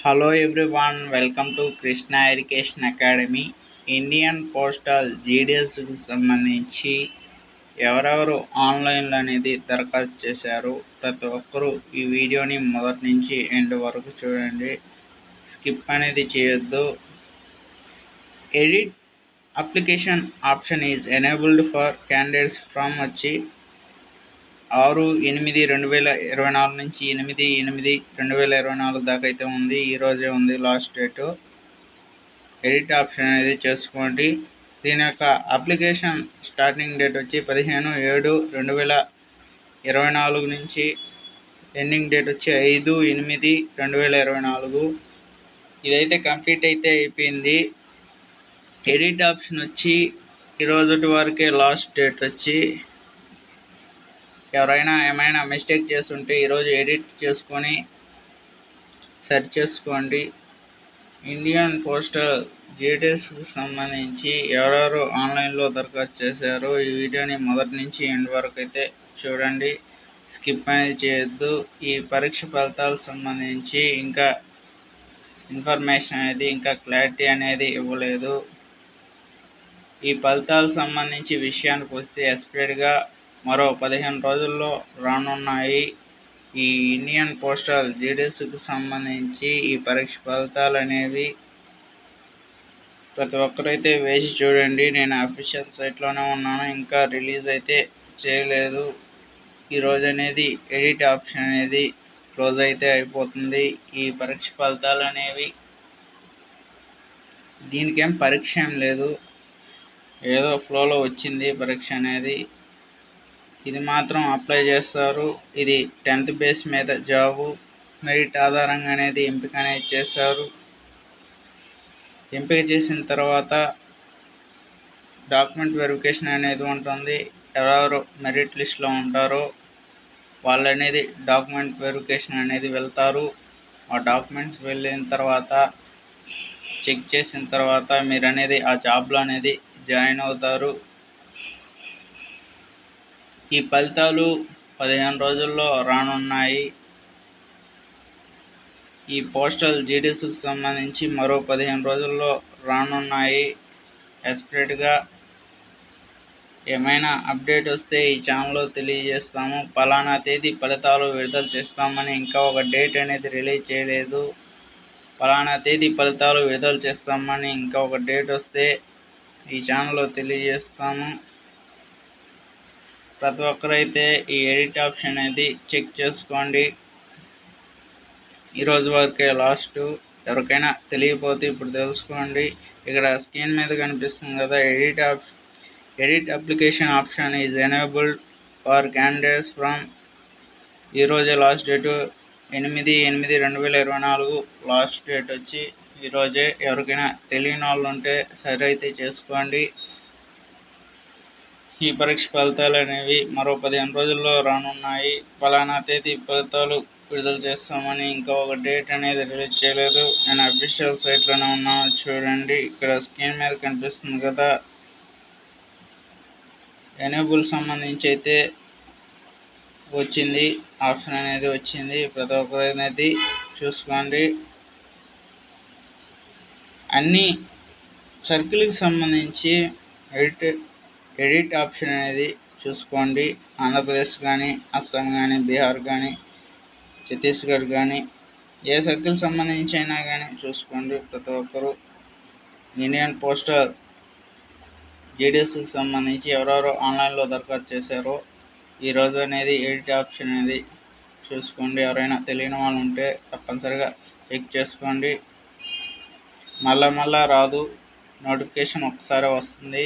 Hello everyone, welcome to Krishna education academy. Indian postal జీడిఎస్కి సంబంధించి ఎవరెవరు ఆన్లైన్లో అనేది దరఖాస్తు చేశారు, ప్రతి ఒక్కరూ ఈ వీడియోని మొదటి నుంచి ఎండ్ వరకు చూడండి, స్కిప్ అనేది చేయొద్దు. Edit application option is enabled for candidates from 6/8/2024 నుంచి 8/8/2024 దాకా అయితే ఉంది. ఈరోజే ఉంది లాస్ట్ డేటు. ఎడిట్ ఆప్షన్ అనేది చేసుకోండి. దీని యొక్క అప్లికేషన్ స్టార్టింగ్ డేట్ వచ్చి 15/7/2024 నుంచి ఎండింగ్ డేట్ వచ్చి 5/8/2024. ఇదైతే కంప్లీట్ అయితే అయిపోయింది. ఎడిట్ ఆప్షన్ వచ్చి ఈరోజు వరకే లాస్ట్ డేట్ వచ్చి. ఎవరైనా ఏమైనా మిస్టేక్ చేస్తుంటే ఈరోజు ఎడిట్ చేసుకొని సెర్చ్ చేసుకోండి. ఇండియన్ పోస్టల్ జీడిఎస్కి సంబంధించి ఎవరెవరు ఆన్లైన్లో దరఖాస్తు చేశారో ఈ వీడియోని మొదటి నుంచి ఎండ్ వరకు అయితే చూడండి, స్కిప్ అనేది చేయొద్దు. ఈ పరీక్ష ఫలితాలకు సంబంధించి ఇంకా ఇన్ఫర్మేషన్ అనేది ఇంకా క్లారిటీ అనేది ఇవ్వలేదు. ఈ ఫలితాలకు సంబంధించి విషయానికి వస్తే ఎక్స్పెక్టెడ్గా మరో 15 రోజుల్లో రానున్నాయి. ఈ ఇండియన్ పోస్టల్ జీడిఎస్కి సంబంధించి ఈ పరీక్ష ఫలితాలు అనేవి ప్రతి ఒక్కరైతే వేసి చూడండి. నేను అఫీషియల్ సైట్లోనే ఉన్నాను, ఇంకా రిలీజ్ అయితే చేయలేదు. ఈరోజు అనేది ఎడిట్ ఆప్షన్ అనేది క్లోజ్ అయితే అయిపోతుంది. ఈ పరీక్ష ఫలితాలు అనేవి దీనికేం పరీక్ష ఏం లేదు, ఏదో ఫ్లోలో వచ్చింది పరీక్ష అనేది. ఇది మాత్రం అప్లై చేస్తారు. ఇది 10th బేస్ మీద జాబు, మెరిట్ ఆధారంగా అనేది ఎంపిక అనేది చేస్తారు. ఎంపిక చేసిన తర్వాత డాక్యుమెంట్ వెరిఫికేషన్ అనేది ఉంటుంది. ఎవరెవరు మెరిట్ లిస్ట్లో ఉంటారో వాళ్ళు అనేది డాక్యుమెంట్ వెరిఫికేషన్ అనేది వెళ్తారు. ఆ డాక్యుమెంట్స్ వెళ్ళిన తర్వాత చెక్ చేసిన తర్వాత మీరు అనేది ఆ జాబ్లో అనేది జాయిన్ అవుతారు. ఈ ఫలితాలు 15 రోజుల్లో రానున్నాయి. ఈ పోస్టల్ జీడిఎస్కి సంబంధించి మరో 15 రోజుల్లో రానున్నాయి. ఎక్స్పెక్టెడ్గా ఏమైనా అప్డేట్ వస్తే ఈ ఛానల్లో తెలియజేస్తాము. పలానా తేదీ ఫలితాలు విడుదల చేస్తామని ఇంకా ఒక డేట్ అనేది రిలీజ్ చేయలేదు. పలానా తేదీ ఫలితాలు విడుదల చేస్తామని ఇంకా ఒక డేట్ వస్తే ఈ ఛానల్లో తెలియజేస్తాము. ప్రతి ఒక్కరైతే ఈ ఎడిట్ ఆప్షన్ అనేది చెక్ చేసుకోండి. ఈరోజు వరకే లాస్ట్. ఎవరికైనా తెలియకపోతే ఇప్పుడు తెలుసుకోండి. ఇక్కడ స్క్రీన్ మీద కనిపిస్తుంది కదా, edit application option is enabled for candidates from. ఈరోజే లాస్ట్ డేటు 8/8/2024 లాస్ట్ డేట్ వచ్చి ఈరోజే. ఎవరికైనా తెలియని వాళ్ళు ఉంటే సరి అయితే చేసుకోండి. ఈ పరీక్ష ఫలితాలు అనేవి మరో 15 రోజుల్లో రానున్నాయి. పలానా తేదీ ఫలితాలు విడుదల చేస్తామని ఇంకా ఒక డేట్ అనేది రిలీజ్ చేయలేదు. నేను అఫీషియల్ సైట్లోనే ఉన్నాను, చూడండి. ఇక్కడ స్క్రీన్ మీద కనిపిస్తుంది కదా, ఎనేబుల్ సంబంధించి అయితే వచ్చింది, ఆప్షన్ అనేది వచ్చింది. ప్రతి ఒక్కరు అనేది చూసుకోండి. అన్ని సర్కిల్కి సంబంధించి ఎడిట్ ఆప్షన్ అనేది చూసుకోండి. ఆంధ్రప్రదేశ్ కానీ, అస్సాం కానీ, బీహార్ కానీ, ఛత్తీస్గఢ్ కానీ, ఏ సర్కిల్ సంబంధించి అయినా కానీ చూసుకోండి. ప్రతి ఒక్కరు ఇండియన్ పోస్టల్ జీడిఎస్కి సంబంధించి ఎవరెవరు ఆన్లైన్లో దరఖాస్తు చేశారో ఈరోజు అనేది ఎడిట్ ఆప్షన్ అనేది చూసుకోండి. ఎవరైనా తెలియని వాళ్ళు ఉంటే తప్పనిసరిగా చెక్ చేసుకోండి. మళ్ళా రాదు, నోటిఫికేషన్ ఒకసారి వస్తుంది,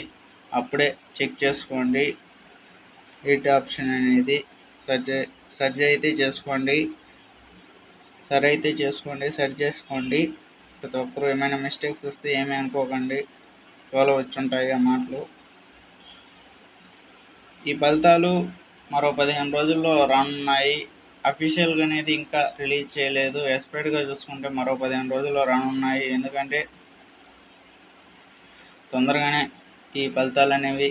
అప్పుడే చెక్ చేసుకోండి. ఎడిట్ ఆప్షన్ అనేది సర్చ్ అయితే చేసుకోండి. సర్చ్ చేసుకోండి. ప్రతి ఒక్కరు ఏమైనా మిస్టేక్స్ వస్తే ఏమీ అనుకోకండి, ఫ్లోలో వచ్చుంటాయి ఆ మాటలు. ఈ ఫలితాలు మరో 15 రోజుల్లో రానున్నాయి. అఫీషియల్గా అనేది ఇంకా రిలీజ్ చేయలేదు. ఎక్స్పెక్టెడ్గా చూసుకుంటే మరో 15 రోజుల్లో రానున్నాయి. ఎందుకంటే తొందరగానే ఈ ఫలితాలు అనేవి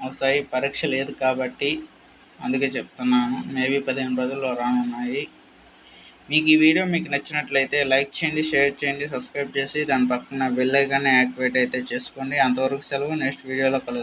వస్తాయి, పరీక్ష లేదు కాబట్టి అందుకే చెప్తున్నాను. మేబీ 15 రోజుల్లో రానున్నాయి. మీకు ఈ వీడియో మీకు నచ్చినట్లయితే లైక్ చేయండి, షేర్ చేయండి, సబ్స్క్రైబ్ చేసి దాని పక్కన బెల్ ఐకాన్ని యాక్టివేట్ అయితే చేసుకోండి. అంతవరకు సెలవు. నెక్స్ట్ వీడియోలో కలుద్దాం.